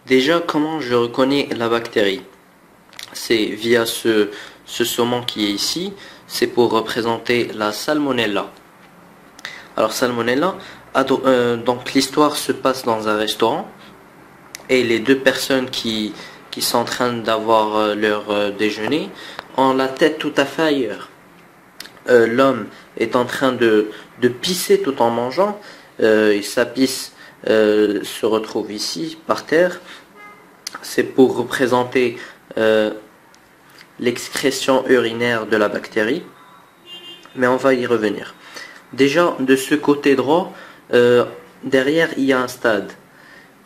Déjà, comment je reconnais la bactérie? C'est via ce saumon qui est ici. C'est pour représenter la salmonella. Alors salmonella, donc l'histoire se passe dans un restaurant et les deux personnes qui sont en train d'avoir leur déjeuner ont la tête tout à fait ailleurs. L'homme est en train de pisser tout en mangeant et sa pisse se retrouve ici par terre. C'est pour représenter l'excrétion urinaire de la bactérie, mais on va y revenir. Déjà, de ce côté droit, derrière, il y a un stade.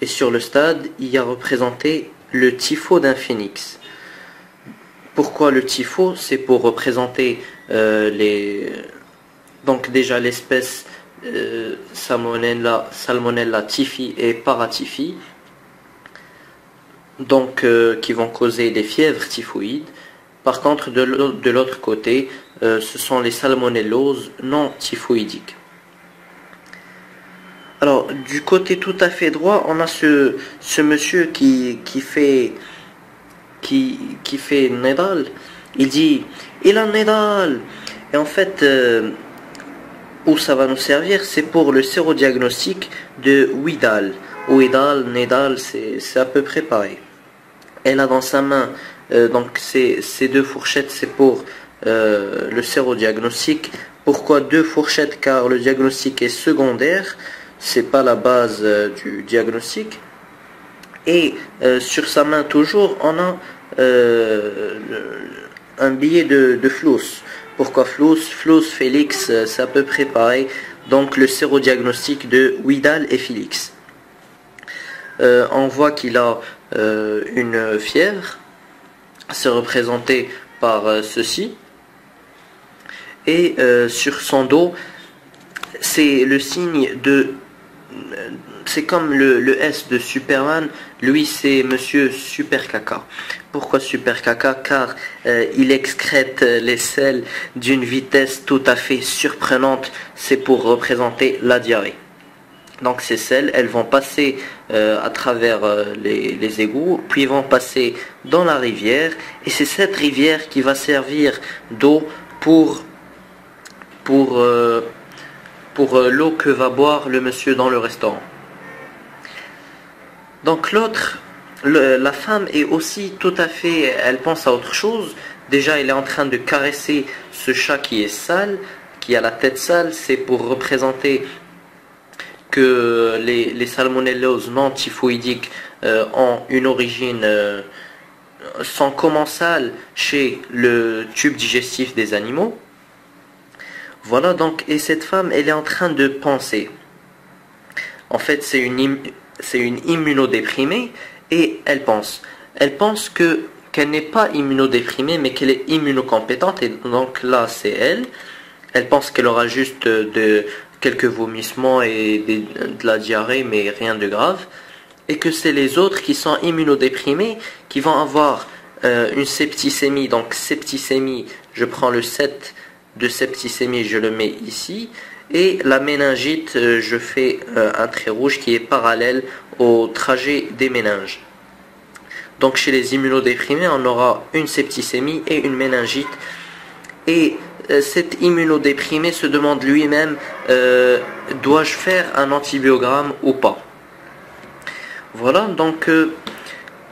Et sur le stade, il y a représenté le typho d'un phénix. Pourquoi le typho? C'est pour représenter donc déjà l'espèce Salmonella typhi et paratyphi, donc qui vont causer des fièvres typhoïdes. Par contre, de l'autre côté, ce sont les salmonelloses non typhoïdiques. Alors, du côté tout à fait droit, on a ce monsieur qui fait Nedal. Il dit il a Nedal. Et en fait, où ça va nous servir, c'est pour le sérodiagnostic de Widal. Widal, Nedal, c'est à peu près pareil. Elle a dans sa main, donc ces deux fourchettes, c'est pour le sérodiagnostic. Pourquoi deux fourchettes? Car le diagnostic est secondaire, c'est pas la base du diagnostic. Et sur sa main toujours, on a un billet de Flous. Pourquoi Flous? Flous, Félix, c'est à peu près pareil. Donc le sérodiagnostic de Widal et Félix. On voit qu'il a une fièvre, c'est représenté par ceci. Et sur son dos, c'est le signe de... C'est comme le S de Superman, lui c'est Monsieur Super Caca. Pourquoi Super Caca? Car il excrète les selles d'une vitesse tout à fait surprenante, c'est pour représenter la diarrhée. Donc ces selles, elles vont passer à travers les égouts, puis vont passer dans la rivière, et c'est cette rivière qui va servir d'eau pour l'eau que va boire le monsieur dans le restaurant. Donc la femme est aussi tout à fait, elle pense à autre chose. Déjà, elle est en train de caresser ce chat qui est sale, qui a la tête sale. C'est pour représenter que les salmonelloses non typhoïdiques ont une origine, sont commensales chez le tube digestif des animaux. Voilà donc, et cette femme, elle est en train de penser. En fait, c'est une immunodéprimée et elle pense. Elle pense qu'elle n'est pas immunodéprimée, mais qu'elle est immunocompétente. Et donc là, c'est elle. Elle pense qu'elle aura juste quelques vomissements et de la diarrhée, mais rien de grave. Et que c'est les autres qui sont immunodéprimés qui vont avoir une septicémie. Donc septicémie, je prends le 7 de septicémie, je le mets ici. Et la méningite, je fais un trait rouge qui est parallèle au trajet des méninges. Donc chez les immunodéprimés, on aura une septicémie et une méningite. Et cet immunodéprimé se demande lui-même, dois-je faire un antibiogramme ou pas? Voilà, donc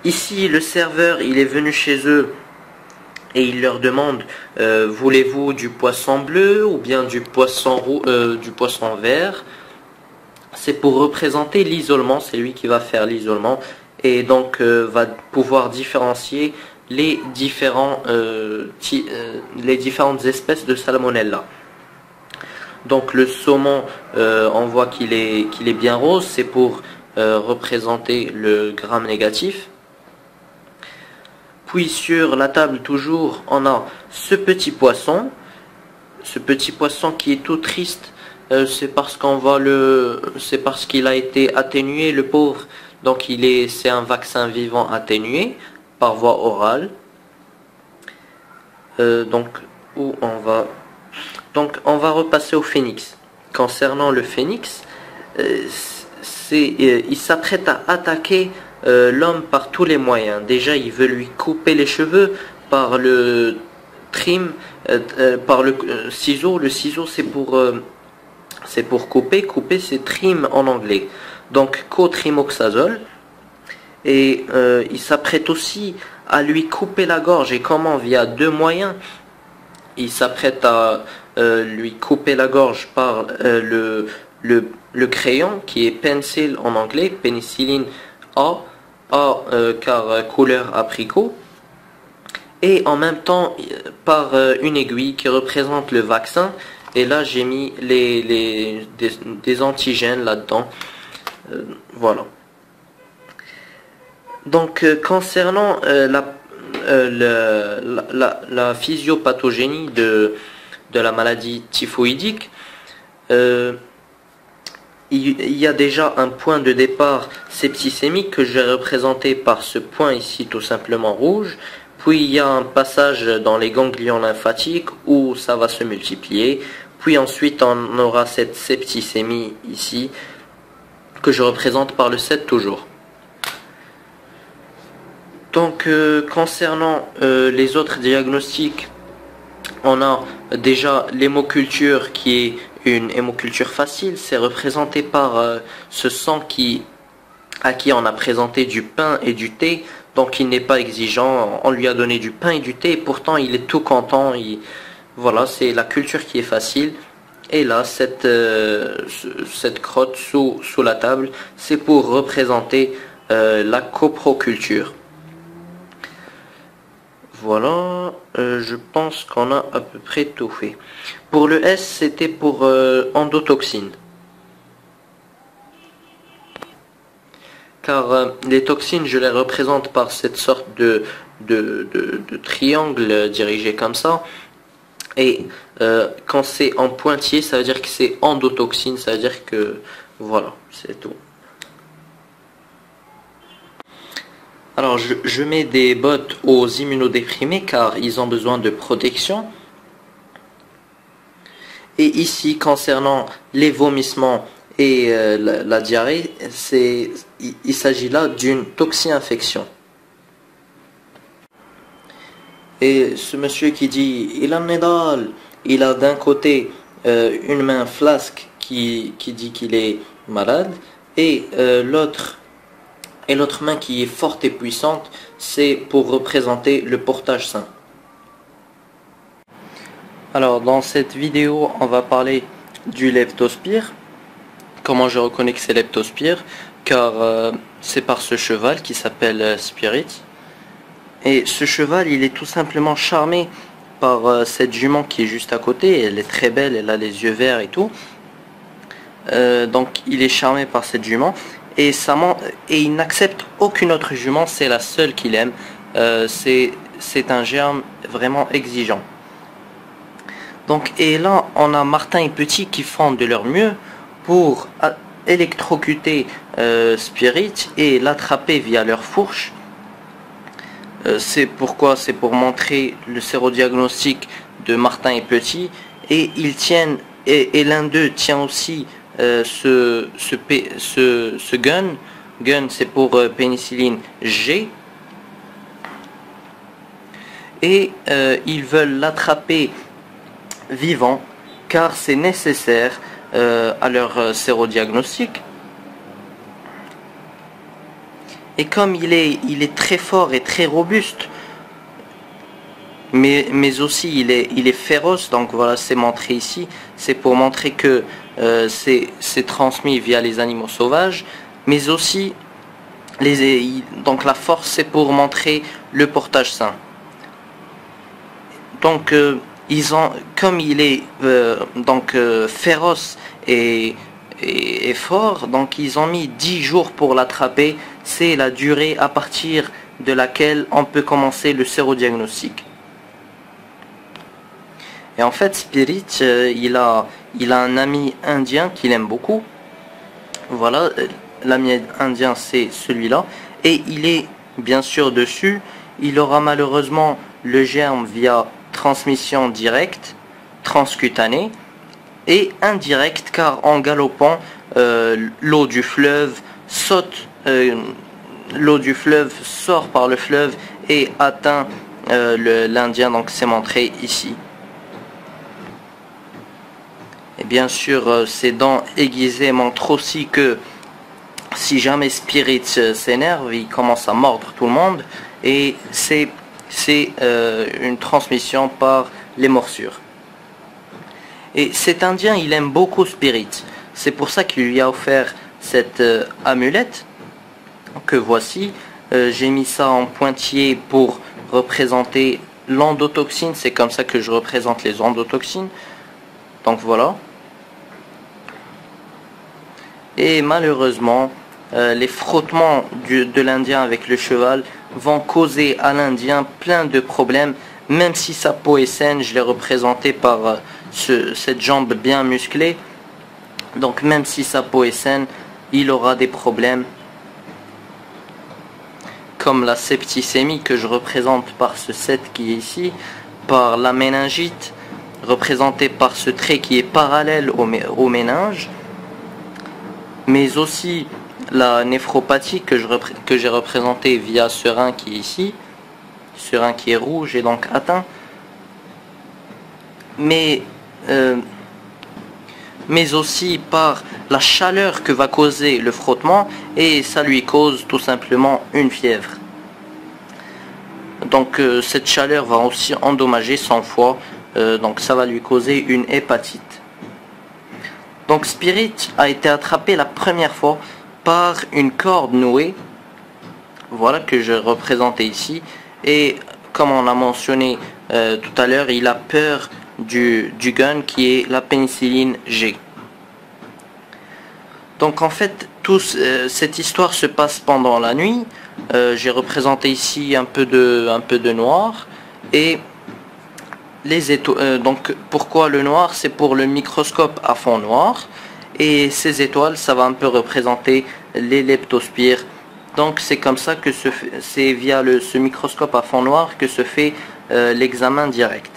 ici le serveur, il est venu chez eux. Et il leur demande, voulez-vous du poisson bleu ou bien du poisson vert? C'est pour représenter l'isolement, c'est lui qui va faire l'isolement. Et donc va pouvoir différencier les différentes espèces de salmonella. Donc le saumon, on voit qu'il est bien rose, c'est pour représenter le gramme négatif. Puis sur la table toujours, on a ce petit poisson qui est tout triste. C'est parce qu'il a été atténué, le pauvre. Donc c'est un vaccin vivant atténué par voie orale. Donc on va repasser au phénix. Concernant le phénix, il s'apprête à attaquer l'homme par tous les moyens. Déjà, il veut lui couper les cheveux par le trim, par le ciseau. Le ciseau, c'est pour couper. Couper, c'est trim en anglais. Donc, cotrimoxazole. Et il s'apprête aussi à lui couper la gorge. Et comment? Via deux moyens. Il s'apprête à lui couper la gorge par le crayon, qui est pencil en anglais, pénicilline car couleur apricot. Et en même temps par une aiguille qui représente le vaccin. Et là j'ai mis des antigènes là-dedans. Voilà. Donc concernant la physiopathogénie de la maladie typhoïdique, il y a déjà un point de départ septicémique que je vais représenter par ce point ici tout simplement rouge. Puis il y a un passage dans les ganglions lymphatiques où ça va se multiplier. Puis ensuite on aura cette septicémie ici que je représente par le 7 toujours. Donc concernant les autres diagnostics, on a déjà l'hémoculture qui est une hémoculture facile. C'est représenté par ce sang à qui on a présenté du pain et du thé. Donc il n'est pas exigeant, on lui a donné du pain et du thé et pourtant il est tout content. Voilà, c'est la culture qui est facile. Et là, cette crotte sous la table, c'est pour représenter la coproculture. Voilà, je pense qu'on a à peu près tout fait. Pour le S, c'était pour endotoxine. Car les toxines, je les représente par cette sorte de triangle dirigé comme ça. Et quand c'est en pointillé, ça veut dire que c'est endotoxine, ça veut dire que voilà, c'est tout. Alors je mets des bottes aux immunodéprimés car ils ont besoin de protection. Et ici, concernant les vomissements et la diarrhée, il s'agit là d'une toxi-infection. Et ce monsieur qui dit il a Nedal, il a d'un côté une main flasque qui dit qu'il est malade et l'autre main qui est forte et puissante, c'est pour représenter le portage sain. Alors dans cette vidéo on va parler du leptospire. Comment je reconnais que c'est leptospire? Car c'est par ce cheval qui s'appelle Spirit. Et ce cheval, il est tout simplement charmé par cette jument qui est juste à côté. Elle est très belle, elle a les yeux verts et tout. Donc il est charmé par cette jument. Et il n'accepte aucune autre jument, c'est la seule qu'il aime. C'est un germe vraiment exigeant. Donc, et là, on a Martin et Petit qui font de leur mieux pour électrocuter Spirit et l'attraper via leur fourche. C'est pourquoi? C'est pour montrer le sérodiagnostic de Martin et Petit. Et ils tiennent, et l'un d'eux tient aussi ce gun. Gun, c'est pour pénicilline G. Et ils veulent l'attraper vivant car c'est nécessaire à leur sérodiagnostic. Et comme il est très fort et très robuste, mais aussi il est féroce, donc voilà, c'est montré ici, c'est pour montrer que c'est transmis via les animaux sauvages, mais aussi donc la force, c'est pour montrer le portage sain. Donc comme il est féroce et fort, donc ils ont mis 10 jours pour l'attraper. C'est la durée à partir de laquelle on peut commencer le sérodiagnostic. Et en fait, Spirit, il a un ami indien qu'il aime beaucoup. Voilà, l'ami indien, c'est celui-là. Et il est bien sûr dessus. Il aura malheureusement le germe via transmission directe, transcutanée, et indirecte, car en galopant, l'eau du fleuve saute l'eau du fleuve sort par le fleuve et atteint l'Indien, donc c'est montré ici. Et bien sûr, ses dents aiguisées montrent aussi que si jamais Spirit s'énerve, il commence à mordre tout le monde, et c'est une transmission par les morsures. Et cet Indien, il aime beaucoup Spirit. C'est pour ça qu'il lui a offert cette amulette que voici. J'ai mis ça en pointillé pour représenter l'endotoxine. C'est comme ça que je représente les endotoxines. Donc voilà. Et malheureusement, les frottements de l'Indien avec le cheval vont causer à l'Indien plein de problèmes. Même si sa peau est saine, je l'ai représenté par cette jambe bien musclée. Donc même si sa peau est saine, il aura des problèmes. Comme la septicémie que je représente par ce 7 qui est ici. Par la méningite, représentée par ce trait qui est parallèle au méninge. Mais aussi la néphropathie que j'ai représentée via ce rein qui est ici. Ce rein qui est rouge et donc atteint. Mais aussi par la chaleur que va causer le frottement, et ça lui cause tout simplement une fièvre. Donc cette chaleur va aussi endommager son foie, donc ça va lui causer une hépatite. Donc Spirit a été attrapé la première fois par une corde nouée, voilà que je représentais ici, et comme on a mentionné tout à l'heure, il a peur du gun qui est la pénicilline G. Donc en fait, cette histoire se passe pendant la nuit. J'ai représenté ici un peu de noir, et les étoiles. Donc pourquoi le noir? C'est pour le microscope à fond noir, et ces étoiles, ça va un peu représenter les leptospires. Donc c'est comme ça que c'est via ce microscope à fond noir que se fait l'examen direct.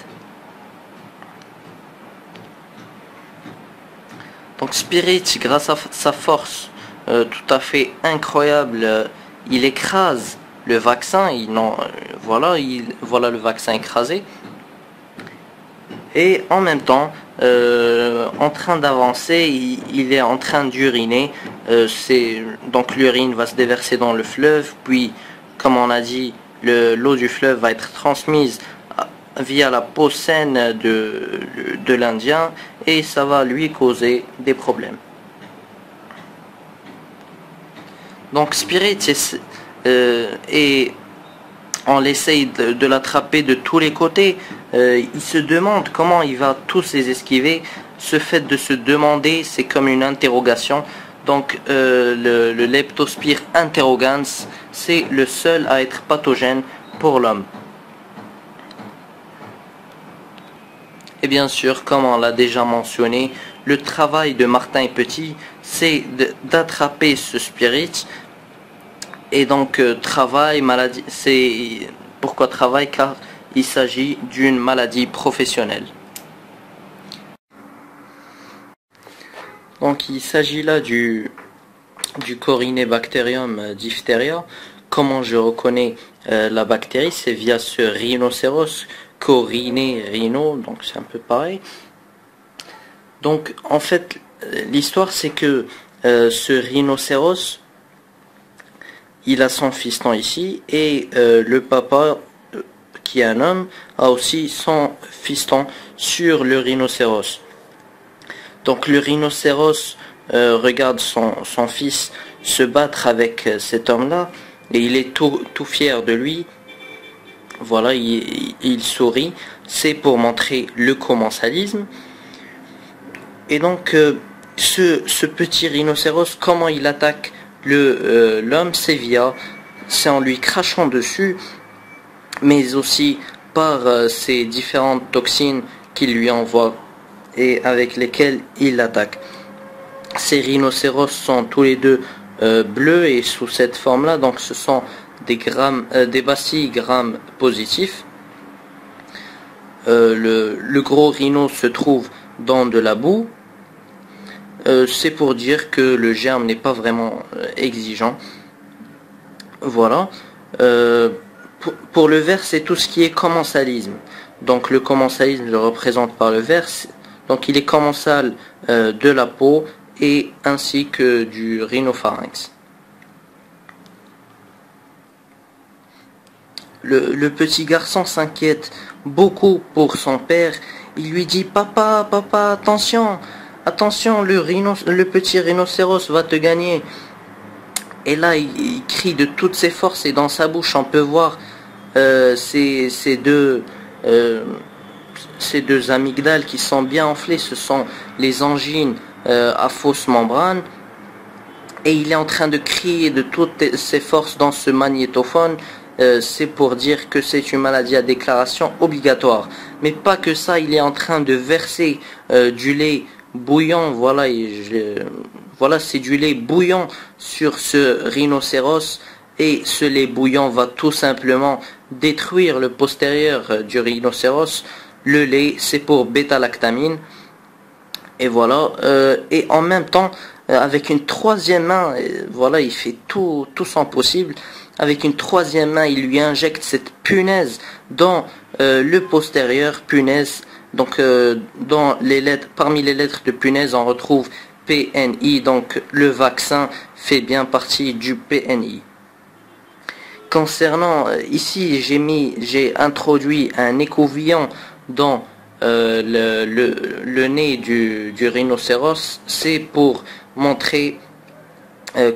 Donc Spirit, grâce à sa force tout à fait incroyable, il écrase le vaccin. Voilà le vaccin écrasé. Et en même temps, en train d'avancer, il est en train d'uriner. Donc l'urine va se déverser dans le fleuve, puis comme on a dit, l'eau du fleuve va être transmise via la peau saine de l'Indien, et ça va lui causer des problèmes. Donc Spirit, et on essaye de l'attraper de tous les côtés. Il se demande comment il va tous les esquiver. Ce fait de se demander, c'est comme une interrogation. Donc le leptospire interrogans, c'est le seul à être pathogène pour l'homme. Et bien sûr, comme on l'a déjà mentionné, le travail de Martin Petit, c'est d'attraper ce Spirit. Et donc travail, maladie, c'est pourquoi travail? Car il s'agit d'une maladie professionnelle. Donc il s'agit là du Corynebacterium diphtheria. Comment je reconnais la bactérie? C'est via ce rhinocéros, Coryné, rhino, donc c'est un peu pareil. Donc en fait l'histoire, c'est que ce rhinocéros, il a son fiston ici, et le papa, qui est un homme, a aussi son fiston sur le rhinocéros. Donc le rhinocéros regarde son fils se battre avec cet homme-là, et il est tout fier de lui. Voilà, il sourit. C'est pour montrer le commensalisme. Et donc ce petit rhinocéros, comment il attaque l'homme? C'est en lui crachant dessus, mais aussi par ces différentes toxines qu'il lui envoie et avec lesquelles il l'attaque. Ces rhinocéros sont tous les deux bleus et sous cette forme là, donc ce sont des bacilles gram positifs. Le gros rhino se trouve dans de la boue. C'est pour dire que le germe n'est pas vraiment exigeant. Voilà. Euh, pour le vert, c'est tout ce qui est commensalisme. Donc le commensalisme le représente par le vert. Donc il est commensal de la peau et ainsi que du rhinopharynx. Le petit garçon s'inquiète beaucoup pour son père. Il lui dit: Papa, papa, attention, attention, le petit rhinocéros va te gagner. Et là, il crie de toutes ses forces et dans sa bouche, on peut voir ces deux amygdales qui sont bien enflées. Ce sont les angines à fausse membrane. Et il est en train de crier de toutes ses forces dans ce magnétophone. C'est pour dire que c'est une maladie à déclaration obligatoire. Mais pas que ça, il est en train de verser du lait bouillant. Voilà, voilà, c'est du lait bouillant sur ce rhinocéros. Et ce lait bouillant va tout simplement détruire le postérieur du rhinocéros. Le lait, c'est pour bêta-lactamine. Et voilà. Et en même temps, avec une troisième main, voilà, il fait tout son possible. Avec une troisième main, il lui injecte cette punaise dans le postérieur, punaise. Donc, dans les lettres, parmi les lettres de punaise, on retrouve PNI. Donc, le vaccin fait bien partie du PNI. Concernant, ici, j'ai introduit un écouvillon dans le nez du rhinocéros. C'est pour montrer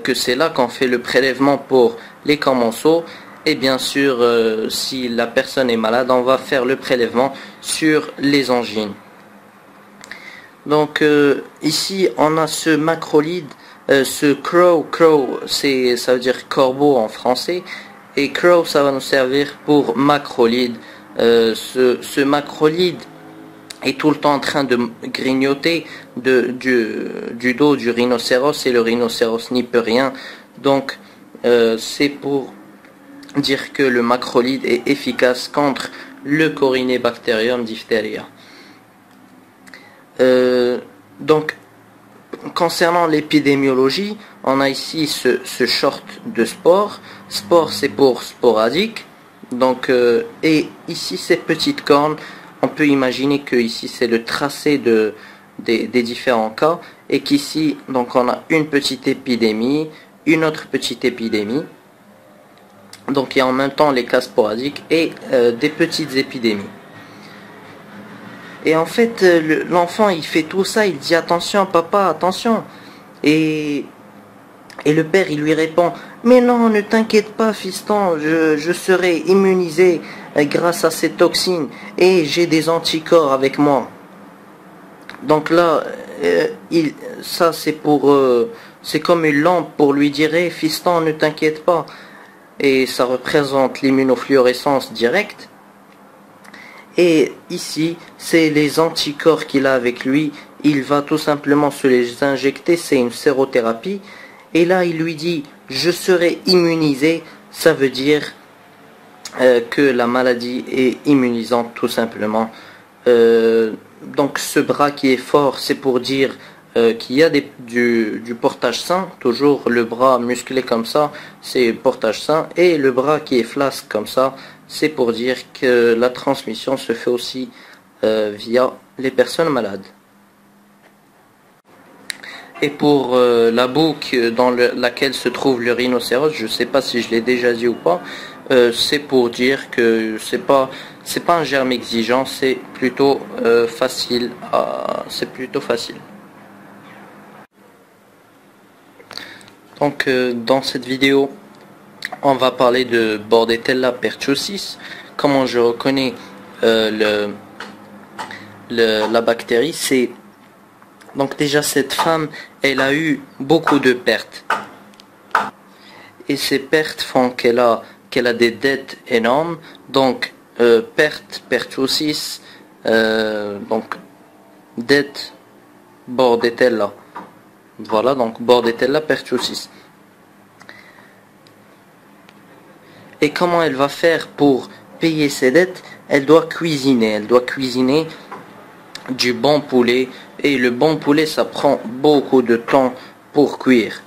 que c'est là qu'on fait le prélèvement pour les commensaux. Et bien sûr, si la personne est malade, on va faire le prélèvement sur les angines. Donc ici on a ce macrolide, ce crow, ça veut dire corbeau en français, et crow ça va nous servir pour macrolide. Ce macrolide est tout le temps en train de grignoter du dos du rhinocéros et le rhinocéros n'y peut rien. Donc c'est pour dire que le macrolide est efficace contre le Corynebacterium diphtheria. Donc concernant l'épidémiologie, on a ici ce short de spore. Spore c'est pour sporadique. Donc et ici ces petites cornes, on peut imaginer que ici c'est le tracé des différents cas, et qu'ici donc on a une petite épidémie, une autre petite épidémie. Donc il y a en même temps les cas sporadiques et des petites épidémies. Et en fait l'enfant il fait tout ça, il dit attention papa, attention. Et le père il lui répond: mais non, ne t'inquiète pas fiston, je serai immunisé grâce à ces toxines et j'ai des anticorps avec moi. Donc là ça c'est pour c'est comme une lampe pour lui dire: hey, fiston, ne t'inquiète pas. Et ça représente l'immunofluorescence directe. Et ici c'est les anticorps qu'il a avec lui. Il va tout simplement se les injecter, c'est une sérothérapie. Et là il lui dit: je serai immunisé. Ça veut dire que la maladie est immunisante tout simplement. Donc ce bras qui est fort, c'est pour dire qu'il y a du portage sain. Toujours le bras musclé comme ça, c'est portage sain. Et le bras qui est flasque comme ça, c'est pour dire que la transmission se fait aussi via les personnes malades. Et pour la bouque dans laquelle se trouve le rhinocéros, je ne sais pas si je l'ai déjà dit ou pas, c'est pour dire que c'est pas un germe exigeant, c'est plutôt facile. C'est plutôt facile. Donc dans cette vidéo, on va parler de Bordetella pertussis. Comment je reconnais la bactérie, c'est donc déjà cette femme, elle a eu beaucoup de pertes. Et ces pertes font qu'elle a des dettes énormes. Donc perte pertussis, donc dette Bordetella. Voilà, donc Bordetella pertussis. Et comment elle va faire pour payer ses dettes? Elle doit cuisiner. Elle doit cuisiner du bon poulet. Et le bon poulet, ça prend beaucoup de temps pour cuire.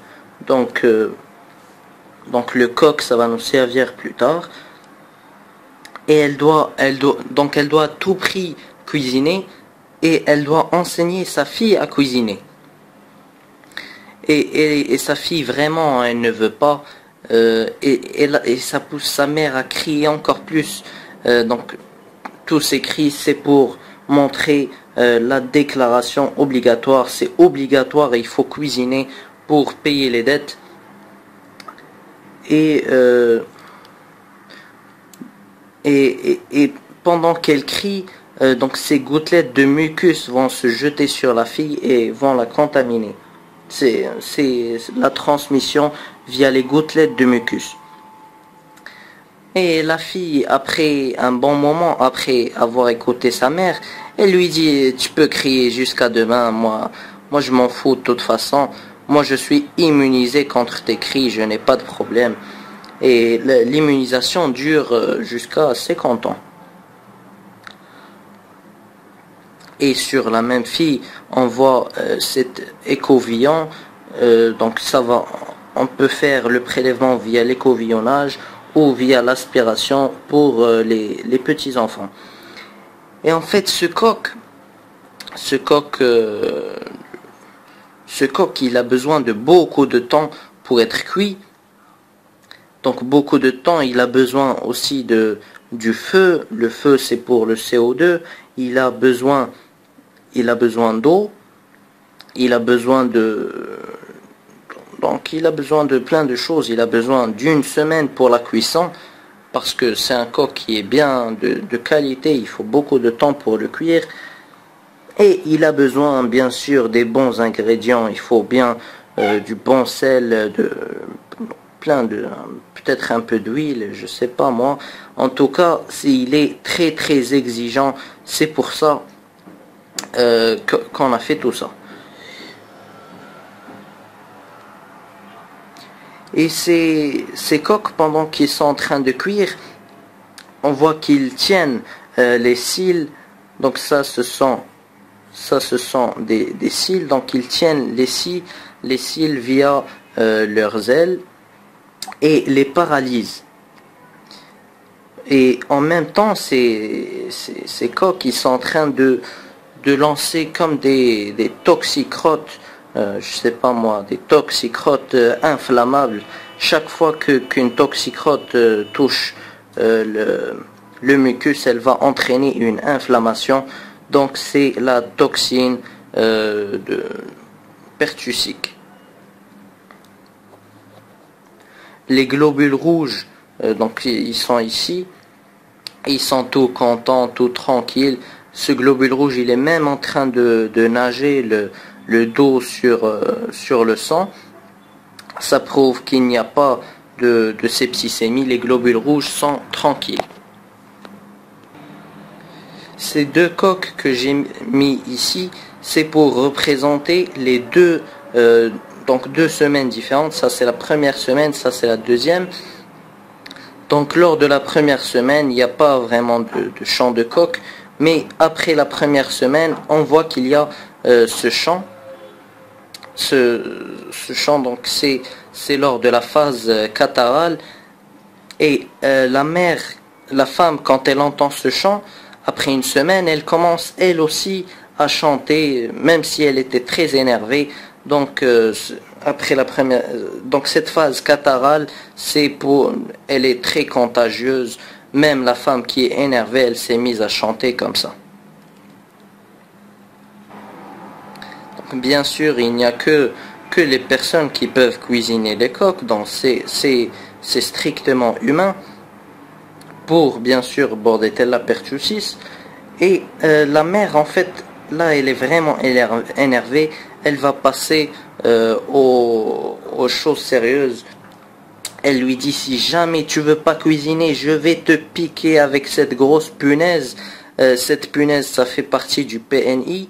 Donc Donc le coq, ça va nous servir plus tard. Et donc elle doit à tout prix cuisiner et elle doit enseigner sa fille à cuisiner. Et sa fille vraiment, elle ne veut pas. Et ça pousse sa mère à crier encore plus. Donc tous ces cris, c'est pour montrer la déclaration obligatoire. C'est obligatoire et il faut cuisiner pour payer les dettes. Et pendant qu'elle crie, donc ces gouttelettes de mucus vont se jeter sur la fille et vont la contaminer. C'est la transmission via les gouttelettes de mucus. Et la fille, après un bon moment, après avoir écouté sa mère, elle lui dit: tu peux crier jusqu'à demain, moi je m'en fous de toute façon, moi je suis immunisé contre tes cris, je n'ai pas de problème. Et l'immunisation dure jusqu'à 50 ans. Et sur la même fille, on voit cet écouvillon. Donc on peut faire le prélèvement via l'écouvillonnage ou via l'aspiration pour les petits enfants. Et en fait, ce coq, il a besoin de beaucoup de temps pour être cuit. Donc beaucoup de temps, il a besoin aussi du feu. Le feu, c'est pour le CO2. Il a besoin d'eau. Il a besoin de plein de choses. Il a besoin d'une semaine pour la cuisson parce que c'est un coq qui est bien de qualité. Il faut beaucoup de temps pour le cuire. Et il a besoin bien sûr des bons ingrédients. Il faut bien du bon sel, peut-être un peu d'huile, je sais pas moi. En tout cas, il est très très exigeant. C'est pour ça qu'on a fait tout ça. Et ces coqs, pendant qu'ils sont en train de cuire, on voit qu'ils tiennent les cils. Donc ça, ce sont des cils. Donc ils tiennent les cils via leurs ailes et les paralysent. Et en même temps, ces coqs, ils sont en train de lancer comme des toxicrottes, je sais pas moi, des toxicrottes inflammables. Chaque fois qu'une toxicrotte touche le mucus, elle va entraîner une inflammation. Donc c'est la toxine pertussique. Les globules rouges, donc ils sont ici, ils sont tout contents, tout tranquilles. Ce globule rouge, il est même en train de nager le dos sur le sang. Ça prouve qu'il n'y a pas de septicémie. Les globules rouges sont tranquilles. Ces deux coqs que j'ai mis ici, c'est pour représenter les deux semaines différentes. Ça c'est la première semaine, ça c'est la deuxième. Donc lors de la première semaine, il n'y a pas vraiment de chant de coq, mais après la première semaine, on voit qu'il y a ce chant. Ce chant, donc c'est lors de la phase catarrhale. Et la femme, quand elle entend ce chant, après une semaine, elle commence elle aussi à chanter, même si elle était très énervée. Donc donc cette phase catarrhale, elle est très contagieuse. Même la femme qui est énervée, elle s'est mise à chanter comme ça. Donc, bien sûr, il n'y a que les personnes qui peuvent cuisiner les coqs, donc c'est strictement humain. Pour bien sûr Bordetella pertussis. Et la mère, en fait, là elle est vraiment énervée. Elle va passer aux choses sérieuses. Elle lui dit: si jamais tu veux pas cuisiner, je vais te piquer avec cette grosse punaise. Cette punaise, ça fait partie du PNI.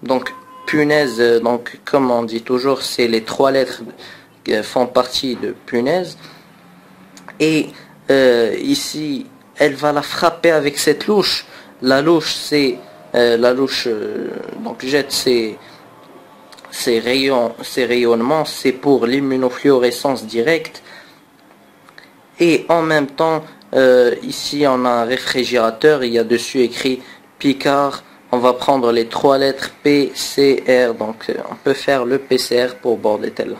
Donc punaise, donc comme on dit toujours, c'est les 3 lettres qui font partie de punaise. Et ici, elle va la frapper avec cette louche. La louche, donc jette ses rayonnements, c'est pour l'immunofluorescence directe. Et en même temps, ici on a un réfrigérateur, il y a dessus écrit Picard. On va prendre les 3 lettres PCR, donc on peut faire le PCR pour Bordetella.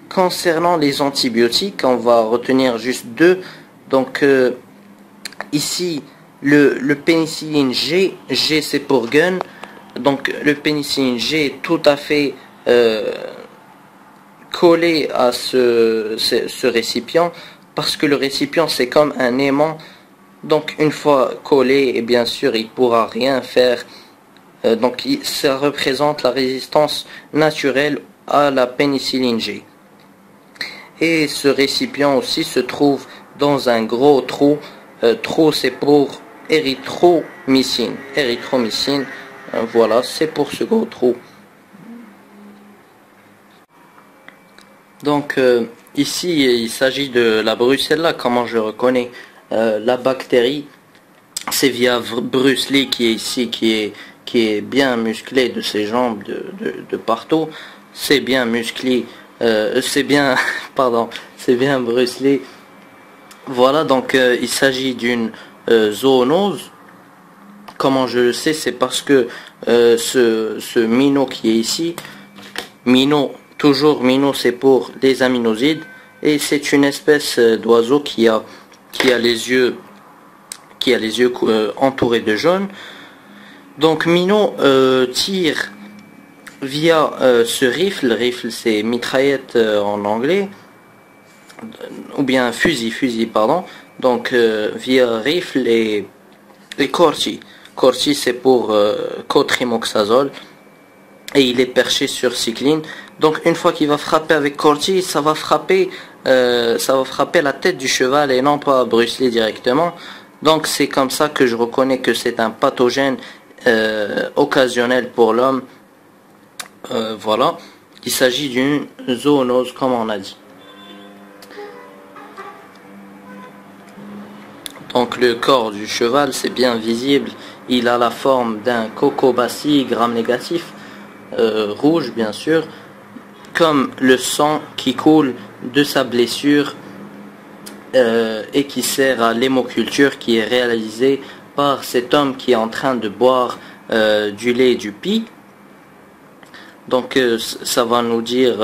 Concernant les antibiotiques, on va retenir juste 2. Donc ici, le pénicilline G, G c'est pour gun. Donc le pénicilline G est tout à fait collé à ce récipient, parce que le récipient c'est comme un aimant. Donc une fois collé, et bien sûr il pourra rien faire. Donc ça représente la résistance naturelle à la pénicilline G. Et ce récipient aussi se trouve dans un gros trou. Trou c'est pour érythromycine. Érythromycine, voilà, c'est pour ce gros trou. Donc ici il s'agit de la brucella. Comment je reconnais la bactérie? C'est via Bruce Lee qui est ici, qui est bien musclé de ses jambes de partout. C'est bien musclé, c'est bien, pardon, c'est bien Bruce Lee. Voilà, donc il s'agit d'une zoonose. Comment je le sais? C'est parce que ce minot qui est ici, minot, toujours minot c'est pour les aminosides, et c'est une espèce d'oiseau qui a les yeux entourés de jaune. Donc minot tire via ce rifle c'est mitraillette en anglais, ou bien fusil pardon. Donc via rifle et corti. Corti c'est pour cotrimoxazole, et il est perché sur cycline. Donc une fois qu'il va frapper avec corti, ça va frapper la tête du cheval et non pas Bruce Lee directement. Donc c'est comme ça que je reconnais que c'est un pathogène occasionnel pour l'homme. Voilà, il s'agit d'une zoonose comme on a dit. Donc le corps du cheval c'est bien visible, il a la forme d'un cocobacille gram négatif, rouge bien sûr, comme le sang qui coule de sa blessure et qui sert à l'hémoculture qui est réalisée par cet homme qui est en train de boire du lait et du pis. Donc ça va nous dire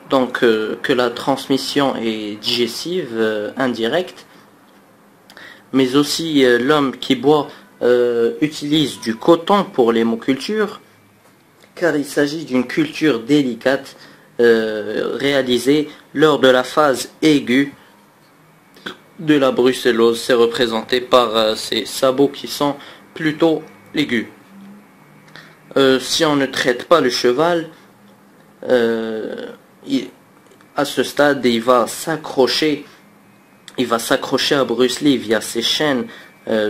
que la transmission est digestive, indirecte, mais aussi l'homme qui boit utilise du coton pour l'hémoculture, car il s'agit d'une culture délicate réalisée lors de la phase aiguë de la brucellose. C'est représenté par ces sabots qui sont plutôt aigus. Si on ne traite pas le cheval, à ce stade il va s'accrocher à Bruce Lee via ses chaînes.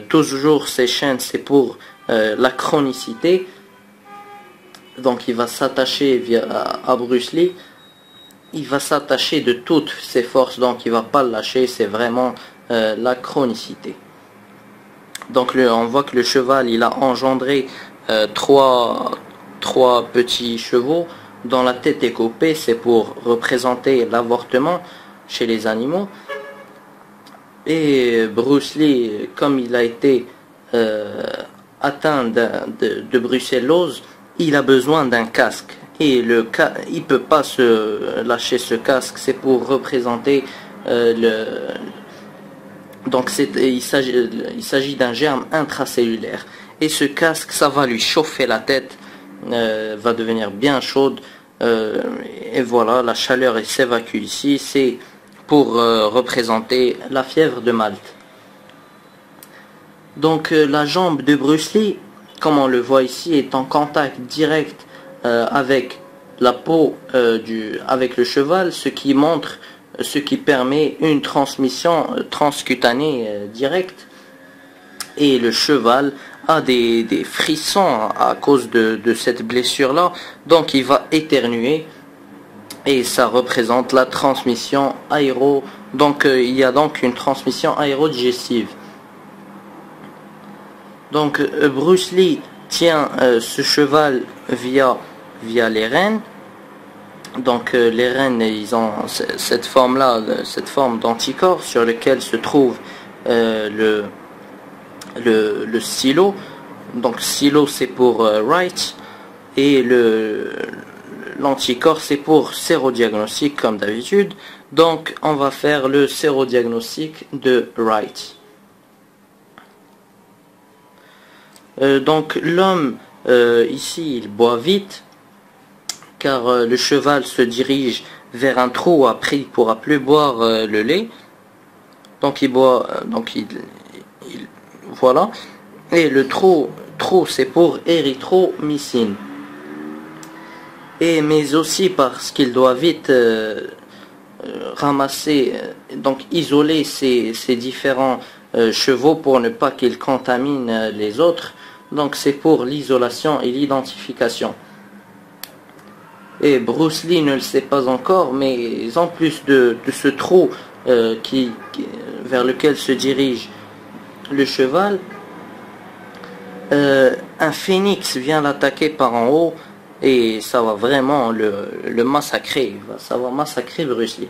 Toujours ces chaînes c'est pour la chronicité. Donc il va s'attacher à Bruce Lee, il va s'attacher de toutes ses forces, donc il va pas le lâcher, c'est vraiment la chronicité. Donc on voit que le cheval il a engendré trois petits chevaux dont la tête est coupée, c'est pour représenter l'avortement chez les animaux. Et Bruce Lee, comme il a été atteint de brucellose, il a besoin d'un casque. Et il peut pas se lâcher ce casque, c'est pour représenter donc il s'agit d'un germe intracellulaire. Et ce casque, ça va lui chauffer la tête, va devenir bien chaude. Et voilà, la chaleur s'évacue ici. C'est pour représenter la fièvre de Malte. Donc la jambe de Bruce Lee, comme on le voit ici, est en contact direct avec la peau avec le cheval, ce qui permet une transmission transcutanée directe. Et le cheval a des frissons à cause de cette blessure là, donc il va éternuer et ça représente la transmission donc il y a donc une transmission aérodigestive. Donc Bruce Lee tient ce cheval via les rênes, Donc les reines, ils ont cette forme-là, cette forme d'anticorps sur lequel se trouve le stylo. Donc stylo c'est pour write et l'anticorps c'est pour sérodiagnostic comme d'habitude. Donc on va faire le sérodiagnostic de write. Donc l'homme ici il boit vite car le cheval se dirige vers un trou, après il ne pourra plus boire le lait. Donc il boit, voilà. Et le trou c'est pour érythromycine. Mais aussi parce qu'il doit vite ramasser, donc isoler ces différents chevaux pour ne pas qu'ils contaminent les autres. Donc c'est pour l'isolation et l'identification. Et Bruce Lee ne le sait pas encore, mais en plus de ce trou vers lequel se dirige le cheval, un phénix vient l'attaquer par en haut et ça va vraiment le massacrer. Ça va massacrer Bruce Lee.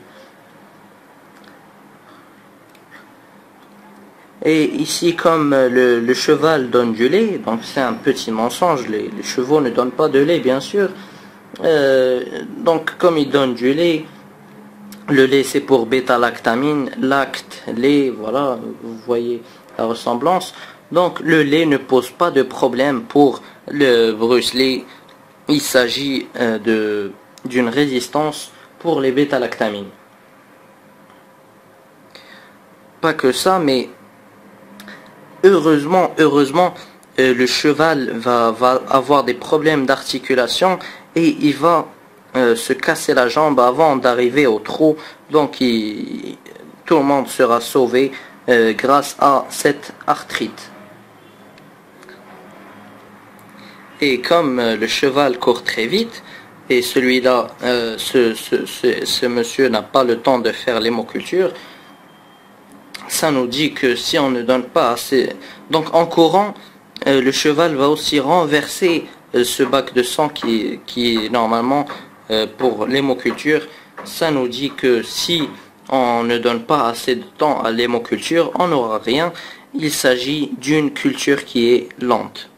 Et ici, comme le cheval donne du lait, donc c'est un petit mensonge, les chevaux ne donnent pas de lait bien sûr. Donc comme il donne du lait, le lait c'est pour bêta-lactamine, lacte, lait, voilà, vous voyez la ressemblance. Donc le lait ne pose pas de problème pour le Bruce Lee. Il s'agit d'une résistance pour les bêta-lactamines. Pas que ça, mais heureusement, le cheval va avoir des problèmes d'articulation et il va se casser la jambe avant d'arriver au trou. Donc tout le monde sera sauvé grâce à cette arthrite. Et comme le cheval court très vite, et celui-là, ce monsieur n'a pas le temps de faire l'hémoculture, ça nous dit que si on ne donne pas assez... Donc en courant, le cheval va aussi renverser ce bac de sang qui est normalement pour l'hémoculture. Ça nous dit que si on ne donne pas assez de temps à l'hémoculture, on n'aura rien. Il s'agit d'une culture qui est lente.